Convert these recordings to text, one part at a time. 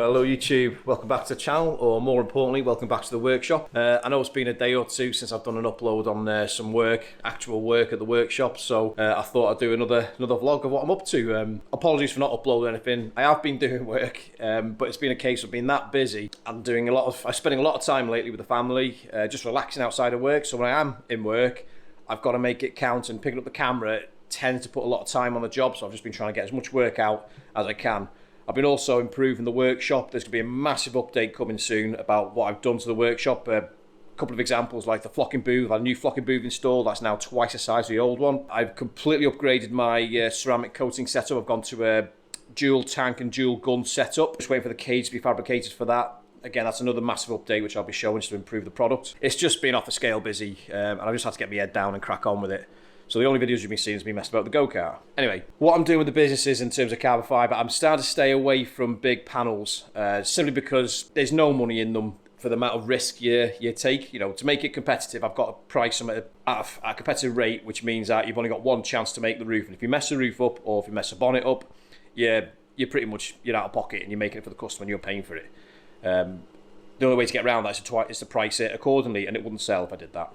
Well, hello YouTube, welcome back to the channel, or more importantly, welcome back to the workshop. I know it's been a day or two since I've done an upload on some actual work at the workshop, so I thought I'd do another vlog of what I'm up to. Apologies for not uploading anything. I have been doing work, but it's been a case of being that busy. I'm spending a lot of time lately with the family, just relaxing outside of work, so when I am in work, I've got to make it count, and picking up the camera tends to put a lot of time on the job, so I've just been trying to get as much work out as I can. I've been also improving the workshop. There's going to be a massive update coming soon about what I've done to the workshop. A couple of examples like the flocking booth. I've had a new flocking booth installed. That's now twice the size of the old one. I've completely upgraded my ceramic coating setup. I've gone to a dual tank and dual gun setup. Just waiting for the cage to be fabricated for that. Again, that's another massive update which I'll be showing to improve the product. It's just been off the scale busy, and I've just had to get my head down and crack on with it. So the only videos you've been seeing is me messing about the go-kart. Anyway, what I'm doing with the business is in terms of carbon fibre, I'm starting to stay away from big panels, simply because there's no money in them for the amount of risk you take. You know, to make it competitive, I've got to price them at a competitive rate, which means that you've only got one chance to make the roof. And if you mess the roof up, or if you mess the bonnet up, you're pretty much out of pocket, and you're making it for the customer and you're paying for it. The only way to get around that is to price it accordingly, and it wouldn't sell if I did that.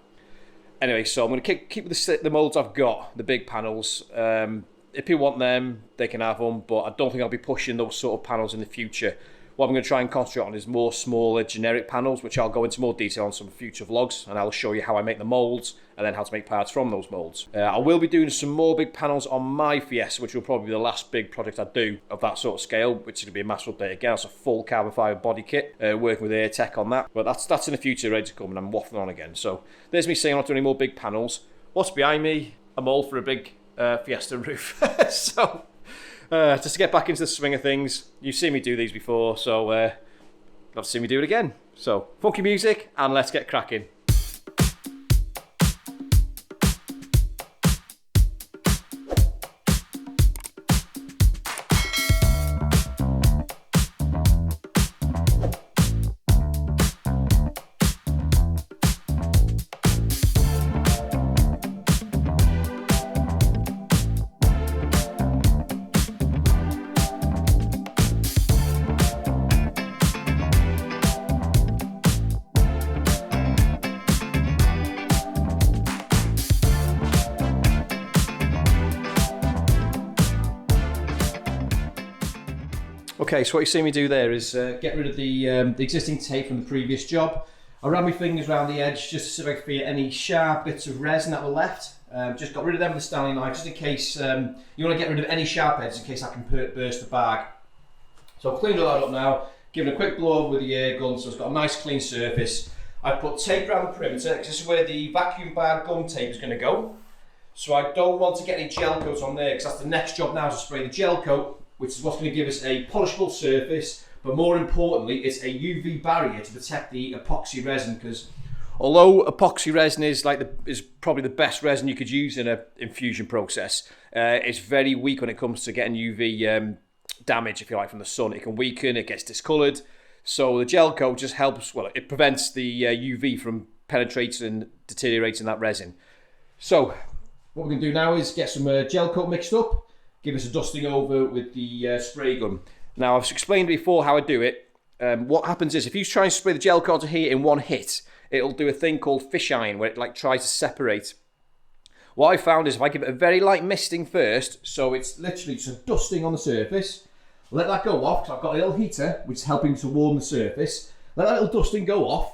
Anyway, so I'm going to keep the moulds I've got, the big panels. If people want them, they can have them, but I don't think I'll be pushing those sort of panels in the future. What I'm going to try and concentrate on is more smaller generic panels, which I'll go into more detail on some future vlogs, and I'll show you how I make the moulds and then how to make parts from those moulds. I will be doing some more big panels on my Fiesta, which will probably be the last big project I do of that sort of scale, which is going to be a massive update again. It's a full carbon fibre body kit, working with AirTech on that. But that's in the future, ready to come, and I'm waffling on again. So there's me saying I'm not doing any more big panels. What's behind me? A mould for a big Fiesta roof. So just to get back into the swing of things, you've seen me do these before, so love to see me do it again. So funky music, and let's get cracking. Okay, so what you see me do there is get rid of the existing tape from the previous job. I ran my fingers around the edge just to see if I could feel any sharp bits of resin that were left. Just got rid of them with the Stanley knife, just in case you want to get rid of any sharp edges in case I can burst the bag. So I've cleaned all that up now, given a quick blow over with the air gun, so it's got a nice clean surface. I've put tape around the perimeter, because this is where the vacuum bar gum tape is going to go. So I don't want to get any gel coat on there, because that's the next job now, is to spray the gel coat, which is what's going to give us a polishable surface, but more importantly, it's a UV barrier to protect the epoxy resin, because although epoxy resin is probably the best resin you could use in an infusion process, it's very weak when it comes to getting UV damage, if you like, from the sun. It can weaken, it gets discoloured, so the gel coat just helps, well, it prevents the UV from penetrating and deteriorating that resin. So what we're going to do now is get some gel coat mixed up, give us a dusting over with the spray gun. Now, I've explained before how I do it. What happens is, if you try and spray the gel coat here in one hit, it'll do a thing called fisheye, where it tries to separate. What I found is if I give it a very light misting first, so it's literally just a dusting on the surface, let that go off, because I've got a little heater which is helping to warm the surface. Let that little dusting go off,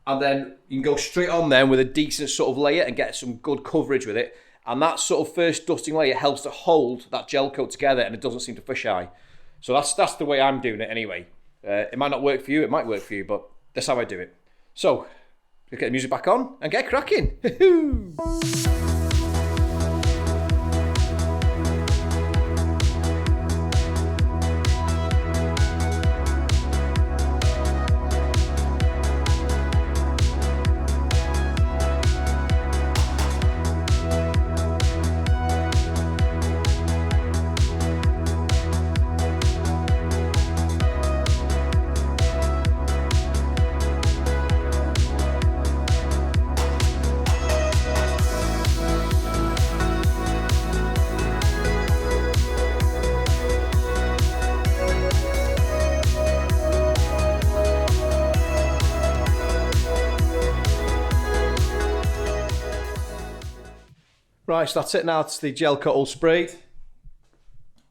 and then you can go straight on then with a decent sort of layer and get some good coverage with it. And that sort of first dusting layer helps to hold that gel coat together, and it doesn't seem to fisheye. So that's the way I'm doing it anyway. It might not work for you, it might work for you, but that's how I do it. So, let's get the music back on and get cracking. Right, so that's it now. It's the gel coat all sprayed.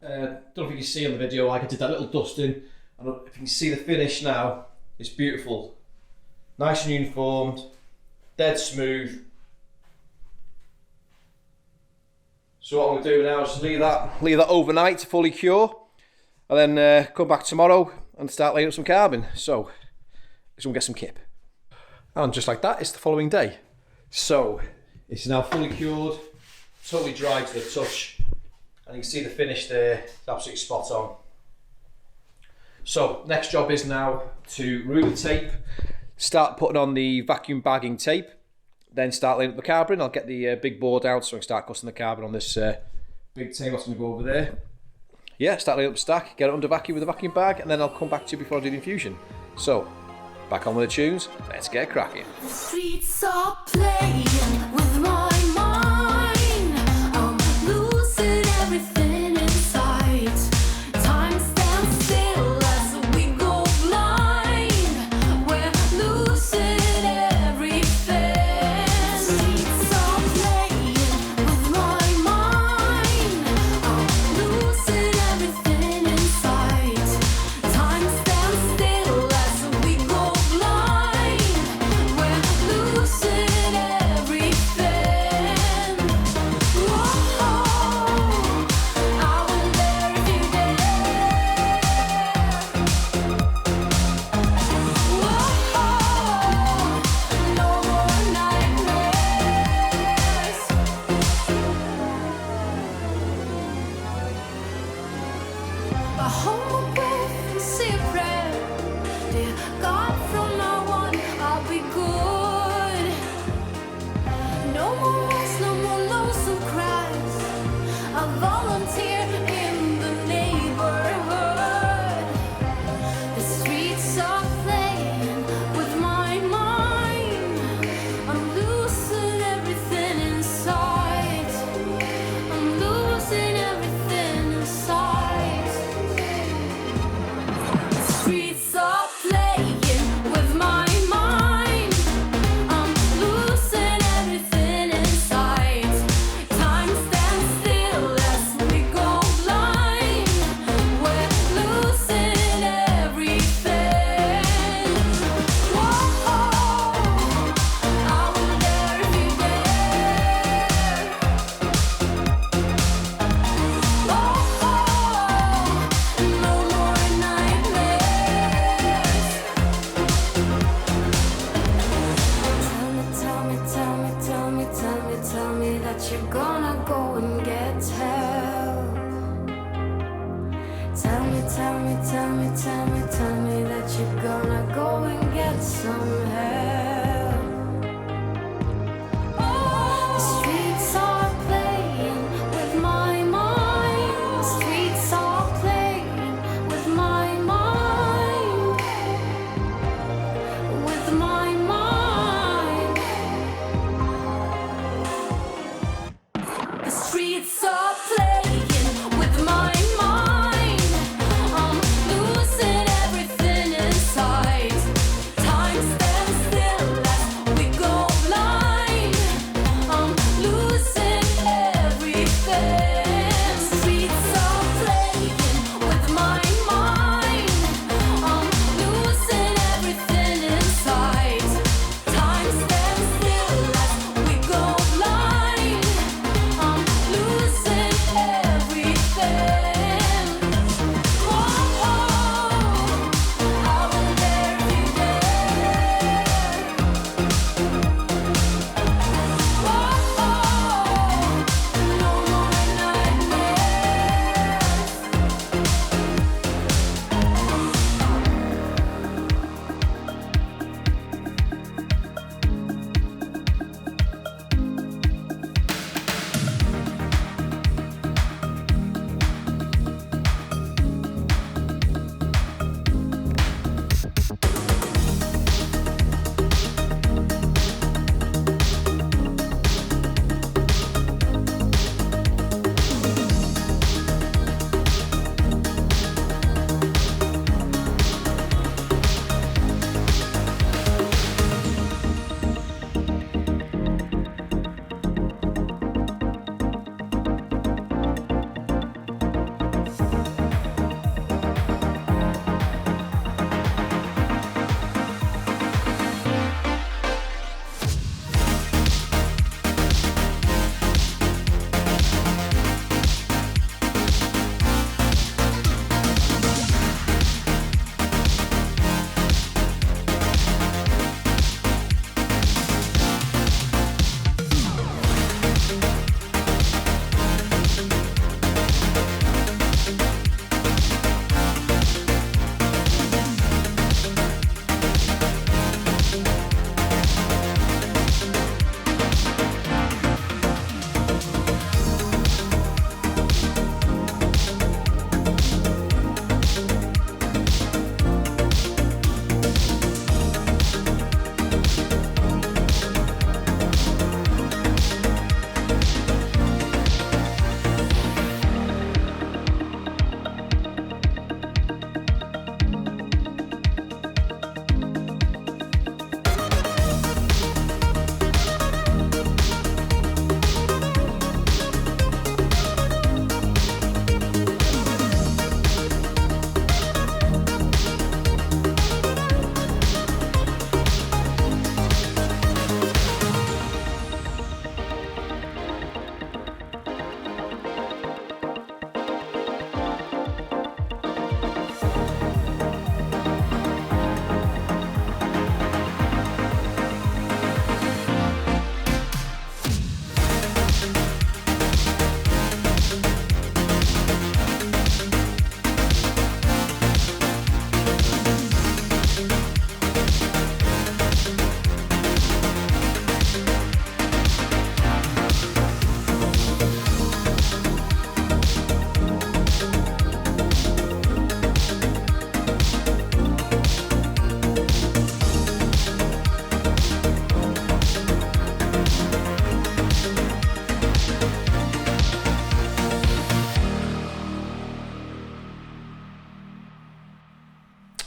Don't know if you can see on the video, like I did that little dusting. And if you can see the finish now, it's beautiful. Nice and uniformed, dead smooth. So what I'm going to do now is leave that overnight to fully cure. And then come back tomorrow and start laying up some carbon. So, let's go and get some kip. And just like that, it's the following day. So, it's now fully cured, totally dry to the touch. And you can see the finish there, it's absolutely spot on. So, next job is now to remove the tape, start putting on the vacuum bagging tape, then start laying up the carbon. I'll get the big board out so I can start cutting the carbon on this big tape that's going to go over there. Yeah, start laying up the stack, get it under vacuum with a vacuum bag, and then I'll come back to you before I do the infusion. So, back on with the tunes, let's get cracking. The streets are playing with my mind. I'm losing everything in sight. Time stands still as we go blind. We're losing everything. Streets are playing with my mind. I'm losing everything in sight. Time stands still as we go blind. We're losing everything. Whoa, I will there if you dare. Whoa, no more nightmares. But hold my breath and say a prayer. Dear God, from now on I'll be good. No more wars, no more lonesome cries. I'll volunteer in the neighborhood. The streets are playing with my mind. I'm losing everything inside. I'm losing everything inside. The streets are playing with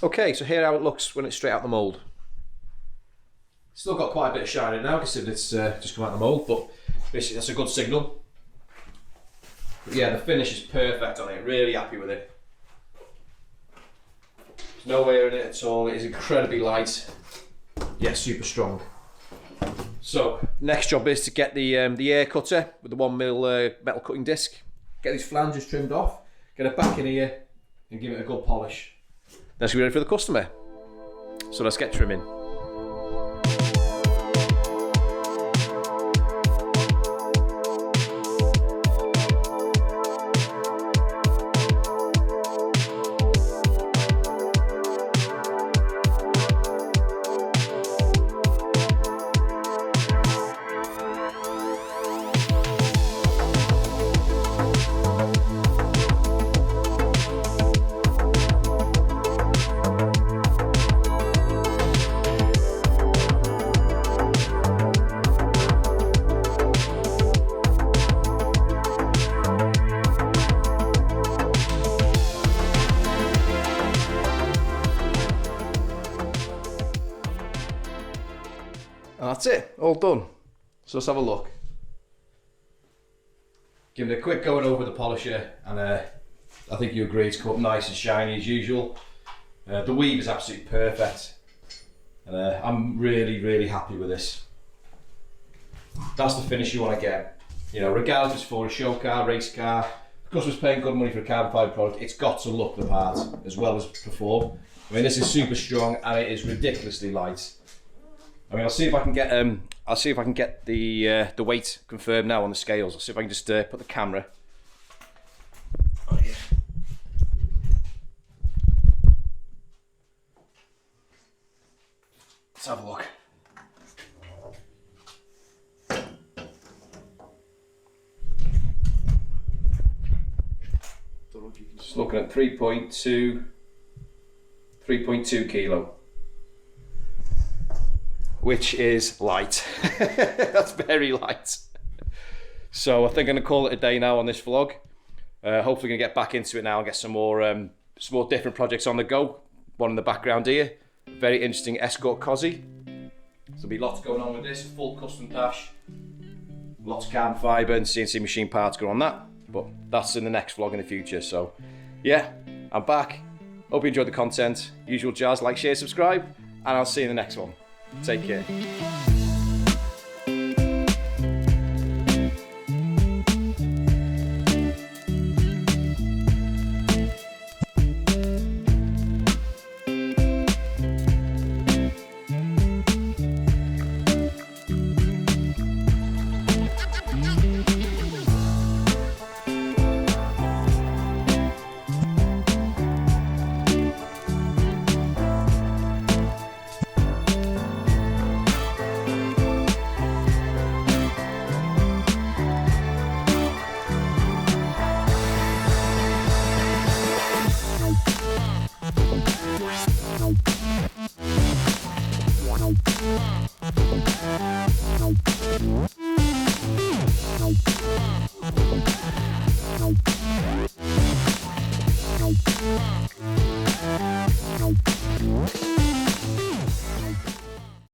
Okay, so here how it looks when it's straight out the mould. Still got quite a bit of shine in now, considering it's just come out the mould, but basically that's a good signal. But yeah, the finish is perfect on it, really happy with it. There's no air in it at all, it is incredibly light. Yeah, super strong. So, next job is to get the air cutter with the 1mm metal cutting disc. Get these flanges trimmed off, get it back in here and give it a good polish. Then it's ready for the customer. So let's get trimming. And that's it, all done. So let's have a look. Give it a quick going over the polisher, and I think you agree it's come up nice and shiny as usual. The weave is absolutely perfect, and I'm really happy with this. That's the finish you want to get. You know, regardless for a show car, race car, the customer's paying good money for a carbon fibre product, it's got to look the part as well as perform. I mean, this is super strong and it is ridiculously light. I mean, I'll see if I can get the weight confirmed now on the scales. I'll see if I can just put the camera on here. Let's have a look. Just looking at 3.2 kilo. Which is light. That's very light. So I think I'm gonna call it a day now on this vlog. Hopefully gonna get back into it now and get some more different projects on the go. One in the background here, very interesting Escort Cosy. There'll be lots going on with this, full custom dash, lots of carbon fibre and CNC machine parts going on that. But that's in the next vlog in the future. So yeah, I'm back. Hope you enjoyed the content. Usual jazz, like, share, subscribe, and I'll see you in the next one. Take care. No.